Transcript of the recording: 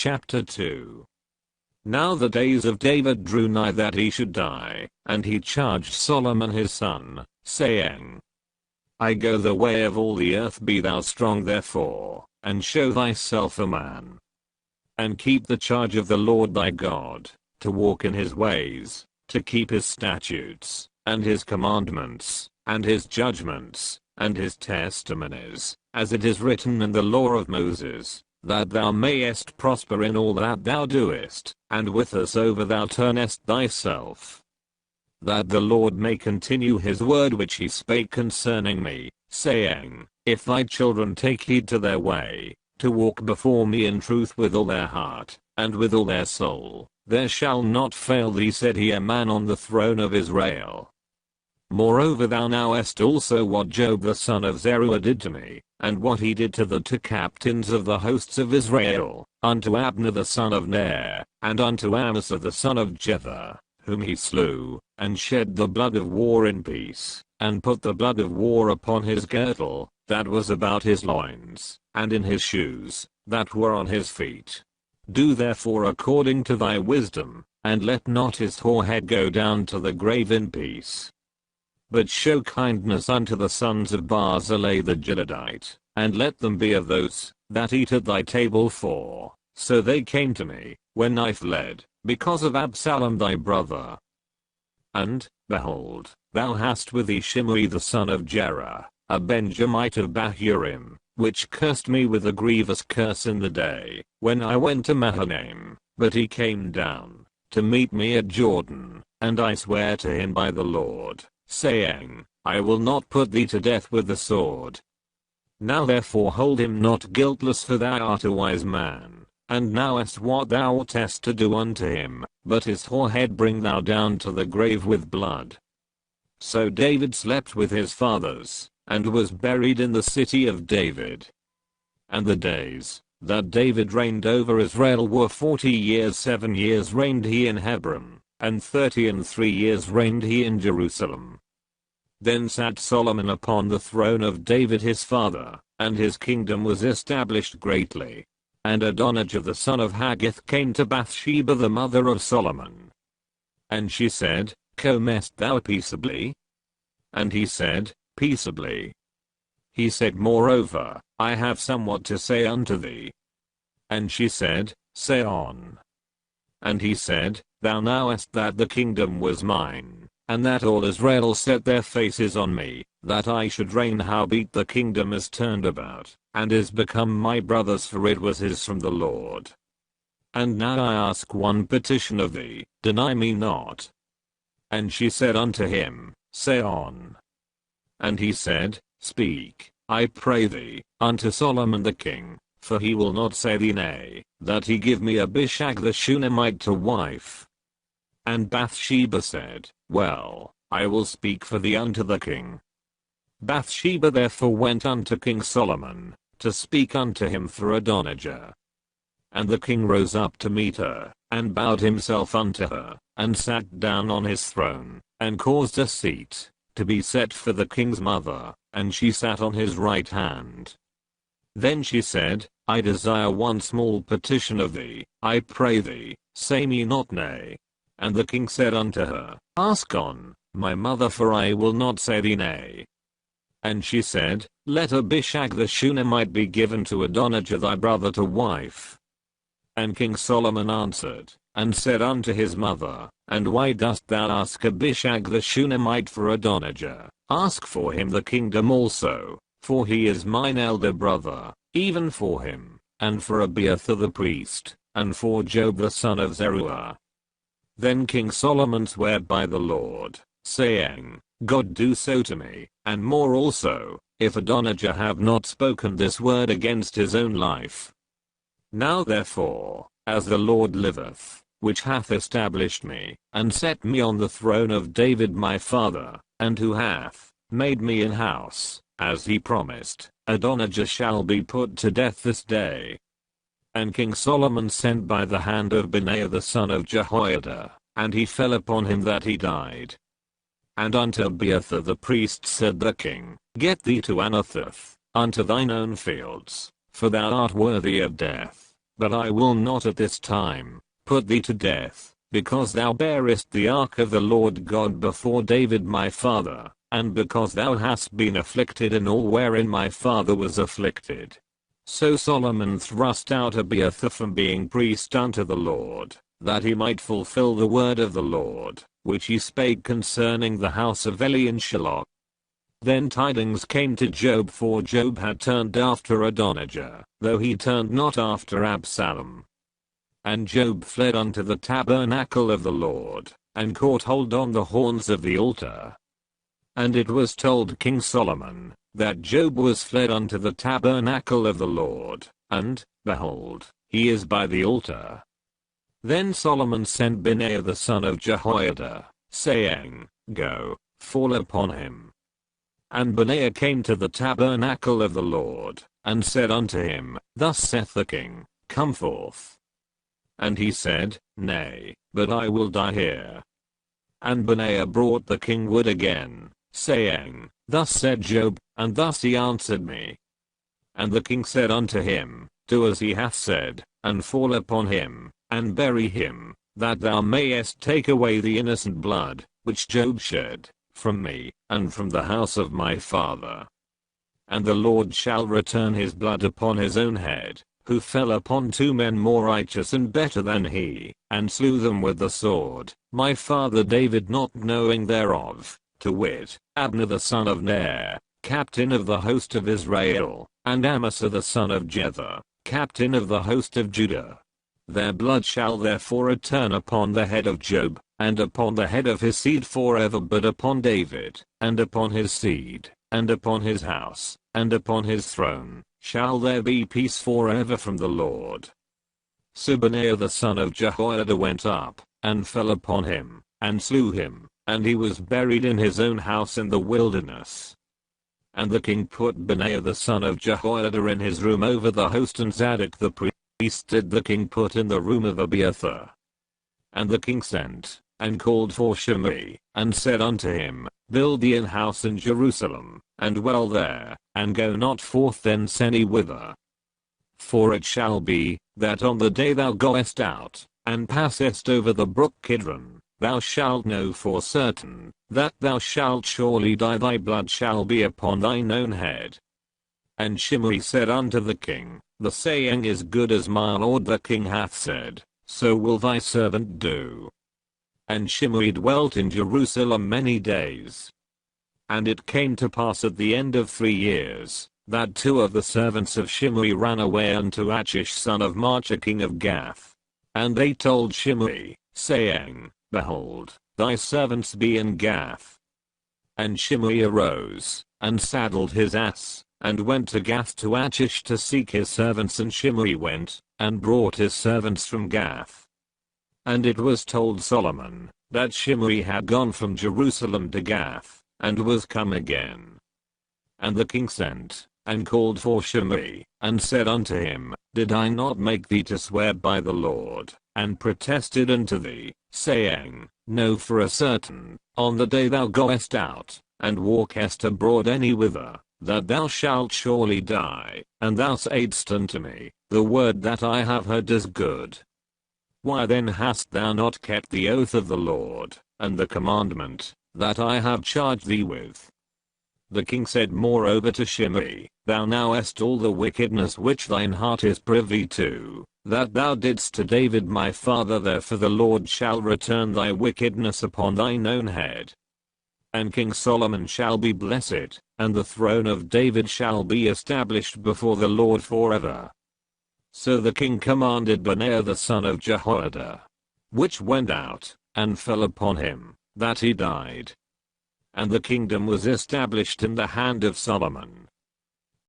Chapter 2. Now the days of David drew nigh that he should die, and he charged Solomon his son, saying, I go the way of all the earth, be thou strong therefore, and show thyself a man. And keep the charge of the Lord thy God, to walk in his ways, to keep his statutes, and his commandments, and his judgments, and his testimonies, as it is written in the law of Moses, that thou mayest prosper in all that thou doest, and whithersoever thou turnest thyself. That the Lord may continue his word which he spake concerning me, saying, If thy children take heed to their way, to walk before me in truth with all their heart, and with all their soul, there shall not fail thee, said he, a man on the throne of Israel. Moreover thou knowest also what Job the son of Zeruiah did to me, and what he did to the two captains of the hosts of Israel, unto Abner the son of Ner, and unto Amasa the son of Jether, whom he slew, and shed the blood of war in peace, and put the blood of war upon his girdle, that was about his loins, and in his shoes, that were on his feet. Do therefore according to thy wisdom, and let not his forehead go down to the grave in peace. But show kindness unto the sons of Barzillai the Gileadite, and let them be of those that eat at thy table, for so they came to me, when I fled, because of Absalom thy brother. And, behold, thou hast with thee Shimei the son of Jerah, a Benjamite of Bahurim, which cursed me with a grievous curse in the day, when I went to Mahanaim, but he came down, to meet me at Jordan, and I swear to him by the Lord, saying, I will not put thee to death with the sword. Now therefore hold him not guiltless, for thou art a wise man, and knowest what thou oughtest to do unto him, but his forehead bring thou down to the grave with blood. So David slept with his fathers, and was buried in the city of David. And the days that David reigned over Israel were 40 years. 7 years reigned he in Hebron, and 33 years reigned he in Jerusalem. Then sat Solomon upon the throne of David his father, and his kingdom was established greatly. And Adonijah the son of Haggith came to Bathsheba the mother of Solomon. And she said, Comest thou peaceably? And he said, Peaceably. He said moreover, I have somewhat to say unto thee. And she said, Say on. And he said, Thou knowest that the kingdom was mine, and that all Israel set their faces on me, that I should reign. Howbeit the kingdom is turned about, and is become my brother's, for it was his from the Lord. And now I ask one petition of thee, deny me not. And she said unto him, Say on. And he said, Speak, I pray thee, unto Solomon the king, for he will not say thee nay, that he give me Abishag the Shunammite to wife. And Bathsheba said, Well, I will speak for thee unto the king. Bathsheba therefore went unto King Solomon, to speak unto him for Adonijah. And the king rose up to meet her, and bowed himself unto her, and sat down on his throne, and caused a seat to be set for the king's mother, and she sat on his right hand. Then she said, I desire one small petition of thee, I pray thee, say me not nay. And the king said unto her, Ask on, my mother, for I will not say thee nay. And she said, Let Abishag the Shunammite be given to Adonijah thy brother to wife. And King Solomon answered, and said unto his mother, And why dost thou ask Abishag the Shunammite for Adonijah? Ask for him the kingdom also, for he is mine elder brother, even for him, and for Abiathar the priest, and for Job the son of Zeruiah. Then King Solomon sware by the Lord, saying, God do so to me, and more also, if Adonijah have not spoken this word against his own life. Now therefore, as the Lord liveth, which hath established me, and set me on the throne of David my father, and who hath made me an house, as he promised, Adonijah shall be put to death this day. And King Solomon sent by the hand of Benaiah the son of Jehoiada, and he fell upon him that he died. And unto Abiathar the priest said the king, Get thee to Anathoth, unto thine own fields, for thou art worthy of death. But I will not at this time put thee to death, because thou bearest the ark of the Lord God before David my father, and because thou hast been afflicted in all wherein my father was afflicted. So Solomon thrust out Abiathar from being priest unto the Lord, that he might fulfill the word of the Lord, which he spake concerning the house of Eli in Shiloh. Then tidings came to Job, for Job had turned after Adonijah, though he turned not after Absalom. And Job fled unto the tabernacle of the Lord, and caught hold on the horns of the altar. And it was told King Solomon, that Job was fled unto the tabernacle of the Lord, and, behold, he is by the altar. Then Solomon sent Benaiah the son of Jehoiada, saying, Go, fall upon him. And Benaiah came to the tabernacle of the Lord, and said unto him, Thus saith the king, Come forth. And he said, Nay, but I will die here. And Benaiah brought the king wood again, saying, Thus said Job, and thus he answered me. And the king said unto him, Do as he hath said, and fall upon him, and bury him, that thou mayest take away the innocent blood, which Job shed, from me, and from the house of my father. And the Lord shall return his blood upon his own head, who fell upon 2 men more righteous and better than he, and slew them with the sword, my father David not knowing thereof, to wit, Abner the son of Ner, captain of the host of Israel, and Amasa the son of Jether, captain of the host of Judah. Their blood shall therefore return upon the head of Job, and upon the head of his seed forever, but upon David, and upon his seed, and upon his house, and upon his throne, shall there be peace forever from the Lord. So Benaiah the son of Jehoiada went up, and fell upon him, and slew him, and he was buried in his own house in the wilderness. And the king put Benaiah the son of Jehoiada in his room over the host, and Zadok the priest did the king put in the room of Abiathar. And the king sent, and called for Shimei, and said unto him, Build thee an house in Jerusalem, and dwell there, and go not forth thence any whither. For it shall be, that on the day thou goest out, and passest over the brook Kidron, thou shalt know for certain, that thou shalt surely die, thy blood shall be upon thine own head. And Shimei said unto the king, The saying is good as my lord the king hath said, so will thy servant do. And Shimei dwelt in Jerusalem many days. And it came to pass at the end of 3 years, that 2 of the servants of Shimei ran away unto Achish son of Maachah king of Gath. And they told Shimei, saying, Behold, thy servants be in Gath. And Shimei arose, and saddled his ass, and went to Gath to Achish to seek his servants. And Shimei went, and brought his servants from Gath. And it was told Solomon, that Shimei had gone from Jerusalem to Gath, and was come again. And the king sent, and called for Shimei, and said unto him, Did I not make thee to swear by the Lord, and protested unto thee, saying, Know for a certain, on the day thou goest out, and walkest abroad any whither, that thou shalt surely die, and thou saidst unto me, The word that I have heard is good. Why then hast thou not kept the oath of the Lord, and the commandment, that I have charged thee with? The king said moreover to Shimei, Thou knowest all the wickedness which thine heart is privy to, that thou didst to David my father, therefore the Lord shall return thy wickedness upon thine own head. And King Solomon shall be blessed, and the throne of David shall be established before the Lord forever. So the king commanded Benaiah the son of Jehoiada, which went out, and fell upon him, that he died. And the kingdom was established in the hand of Solomon.